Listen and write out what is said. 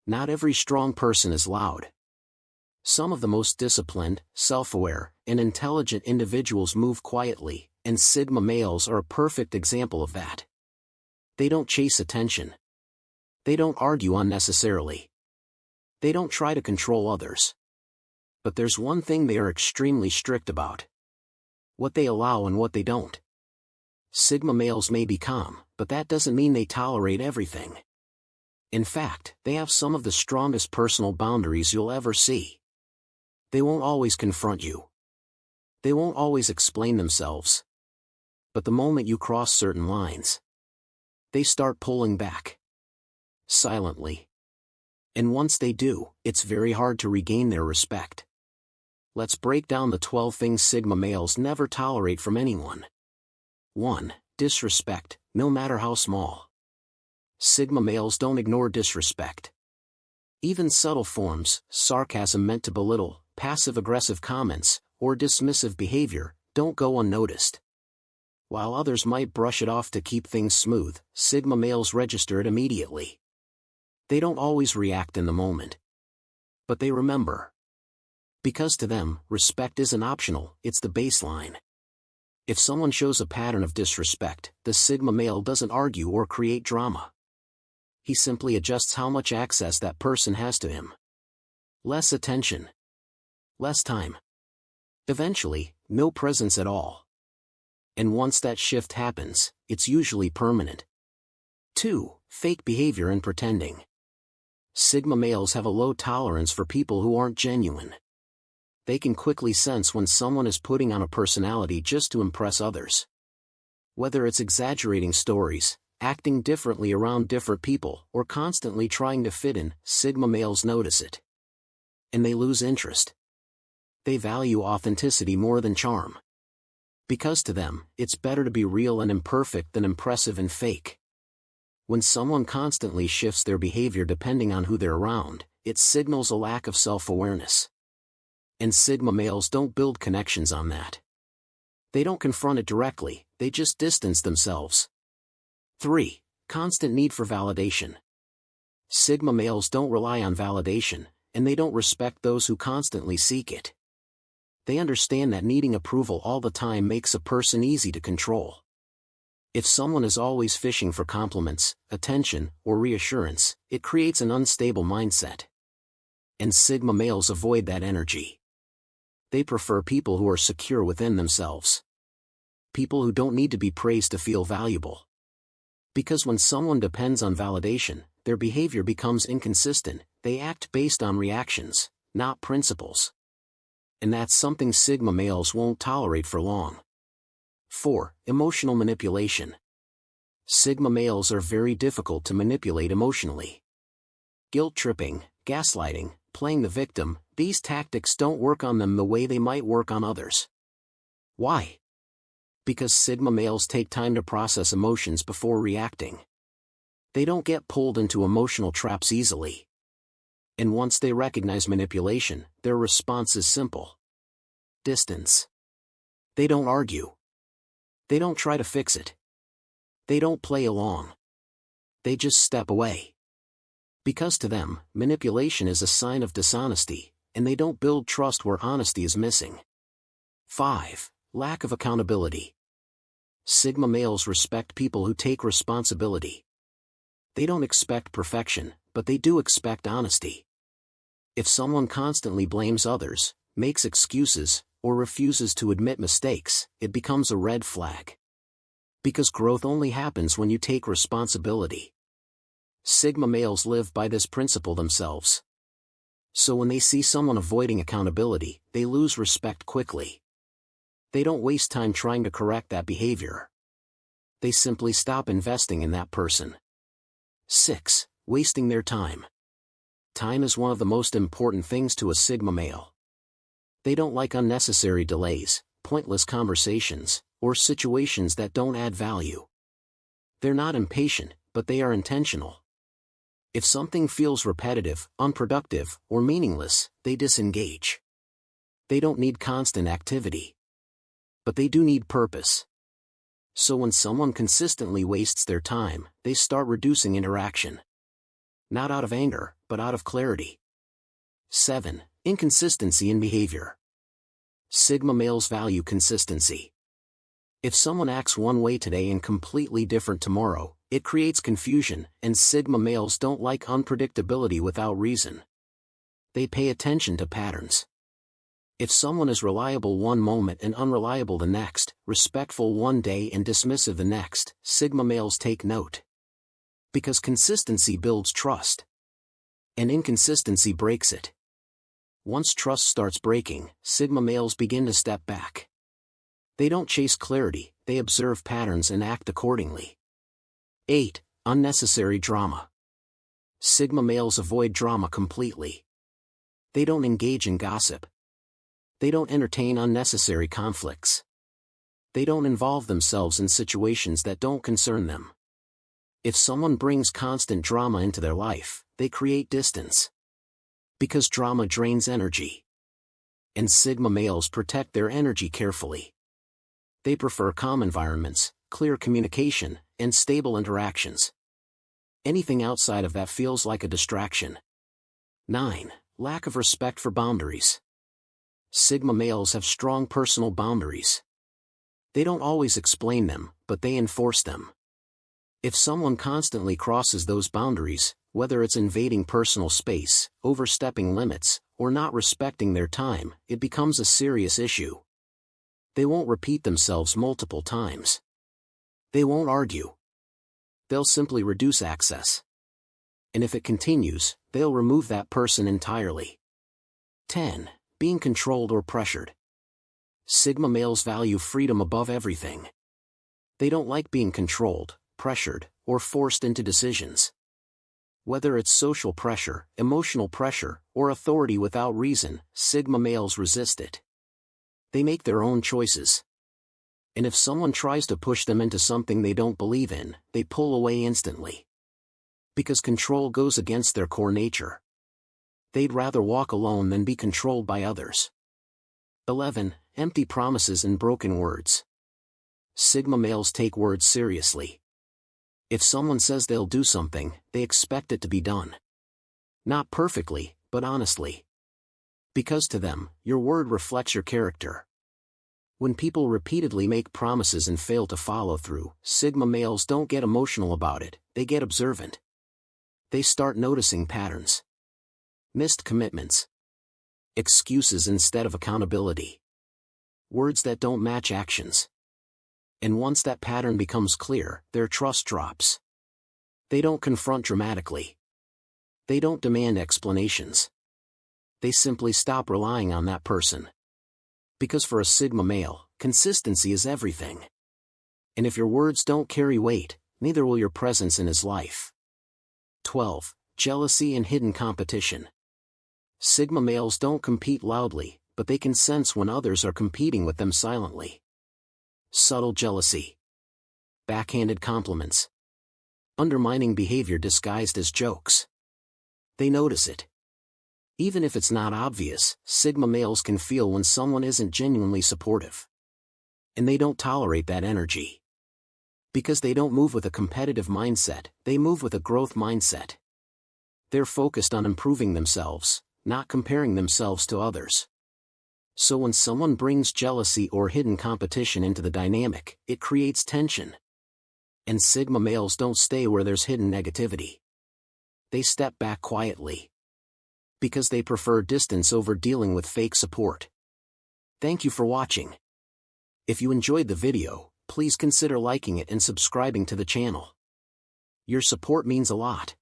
Not every strong person is loud. Some of the most disciplined, self-aware, and intelligent individuals move quietly, and Sigma males are a perfect example of that. They don't chase attention. They don't argue unnecessarily. They don't try to control others. But there's one thing they are extremely strict about: what they allow and what they don't. Sigma males may be calm, but that doesn't mean they tolerate everything. In fact, they have some of the strongest personal boundaries you'll ever see. They won't always confront you. They won't always explain themselves. But the moment you cross certain lines, they start pulling back. Silently. And once they do, it's very hard to regain their respect. Let's break down the 12 things Sigma males never tolerate from anyone. 1. Disrespect, no matter how small. Sigma males don't ignore disrespect. Even subtle forms, sarcasm meant to belittle, passive-aggressive comments, or dismissive behavior, don't go unnoticed. While others might brush it off to keep things smooth, Sigma males register it immediately. They don't always react in the moment. But they remember. Because to them, respect isn't optional, it's the baseline. If someone shows a pattern of disrespect, the Sigma male doesn't argue or create drama. He simply adjusts how much access that person has to him. Less attention. Less time. Eventually, no presence at all. And once that shift happens, it's usually permanent. 2. Fake behavior and pretending. Sigma males have a low tolerance for people who aren't genuine. They can quickly sense when someone is putting on a personality just to impress others. Whether it's exaggerating stories, acting differently around different people, or constantly trying to fit in, Sigma males notice it. And they lose interest. They value authenticity more than charm. Because to them, it's better to be real and imperfect than impressive and fake. When someone constantly shifts their behavior depending on who they're around, it signals a lack of self-awareness. And Sigma males don't build connections on that. They don't confront it directly, they just distance themselves. 3. Constant need for validation. Sigma males don't rely on validation, and they don't respect those who constantly seek it. They understand that needing approval all the time makes a person easy to control. If someone is always fishing for compliments, attention, or reassurance, it creates an unstable mindset. And Sigma males avoid that energy. They prefer people who are secure within themselves. People who don't need to be praised to feel valuable. Because when someone depends on validation, their behavior becomes inconsistent, they act based on reactions, not principles. And that's something Sigma males won't tolerate for long. 4. Emotional manipulation. Sigma males are very difficult to manipulate emotionally. Guilt-tripping, gaslighting, playing the victim, these tactics don't work on them the way they might work on others. Why? Because Sigma males take time to process emotions before reacting. They don't get pulled into emotional traps easily. And once they recognize manipulation, their response is simple. Distance. They don't argue. They don't try to fix it. They don't play along. They just step away. Because to them, manipulation is a sign of dishonesty, and they don't build trust where honesty is missing. 5. Lack of accountability. Sigma males respect people who take responsibility. They don't expect perfection, but they do expect honesty. If someone constantly blames others, makes excuses, or refuses to admit mistakes, it becomes a red flag. Because growth only happens when you take responsibility. Sigma males live by this principle themselves. So when they see someone avoiding accountability, they lose respect quickly. They don't waste time trying to correct that behavior. They simply stop investing in that person. 6. Wasting their time. Time is one of the most important things to a Sigma male. They don't like unnecessary delays, pointless conversations, or situations that don't add value. They're not impatient, but they are intentional. If something feels repetitive, unproductive, or meaningless, they disengage. They don't need constant activity. But they do need purpose. So when someone consistently wastes their time, they start reducing interaction. Not out of anger, but out of clarity. 7. Inconsistency in behavior. Sigma males value consistency. If someone acts one way today and completely different tomorrow, it creates confusion, and Sigma males don't like unpredictability without reason. They pay attention to patterns. If someone is reliable one moment and unreliable the next, respectful one day and dismissive the next, Sigma males take note. Because consistency builds trust. And inconsistency breaks it. Once trust starts breaking, Sigma males begin to step back. They don't chase clarity, they observe patterns and act accordingly. 8. Unnecessary drama. Sigma males avoid drama completely. They don't engage in gossip. They don't entertain unnecessary conflicts. They don't involve themselves in situations that don't concern them. If someone brings constant drama into their life, they create distance. Because drama drains energy. And Sigma males protect their energy carefully. They prefer calm environments, clear communication, and stable interactions. Anything outside of that feels like a distraction. 9. Lack of respect for boundaries. Sigma males have strong personal boundaries. They don't always explain them, but they enforce them. If someone constantly crosses those boundaries, whether it's invading personal space, overstepping limits, or not respecting their time, it becomes a serious issue. They won't repeat themselves multiple times. They won't argue. They'll simply reduce access. And if it continues, they'll remove that person entirely. 10. Being controlled or pressured. Sigma males value freedom above everything. They don't like being controlled, pressured, or forced into decisions. Whether it's social pressure, emotional pressure, or authority without reason, Sigma males resist it. They make their own choices. And if someone tries to push them into something they don't believe in, they pull away instantly. Because control goes against their core nature. They'd rather walk alone than be controlled by others. 11. Empty promises and broken words. Sigma males take words seriously. If someone says they'll do something, they expect it to be done. Not perfectly, but honestly. Because to them, your word reflects your character. When people repeatedly make promises and fail to follow through, Sigma males don't get emotional about it, they get observant. They start noticing patterns. Missed commitments. Excuses instead of accountability. Words that don't match actions. And once that pattern becomes clear, their trust drops. They don't confront dramatically. They don't demand explanations. They simply stop relying on that person. Because for a Sigma male, consistency is everything. And if your words don't carry weight, neither will your presence in his life. 12. Jealousy and hidden competition. Sigma males don't compete loudly, but they can sense when others are competing with them silently. Subtle jealousy. Backhanded compliments. Undermining behavior disguised as jokes. They notice it. Even if it's not obvious, Sigma males can feel when someone isn't genuinely supportive. And they don't tolerate that energy. Because they don't move with a competitive mindset, they move with a growth mindset. They're focused on improving themselves, not comparing themselves to others. So when someone brings jealousy or hidden competition into the dynamic, it creates tension. And Sigma males don't stay where there's hidden negativity. They step back quietly. Because they prefer distance over dealing with fake support. Thank you for watching. If you enjoyed the video, please consider liking it and subscribing to the channel. Your support means a lot.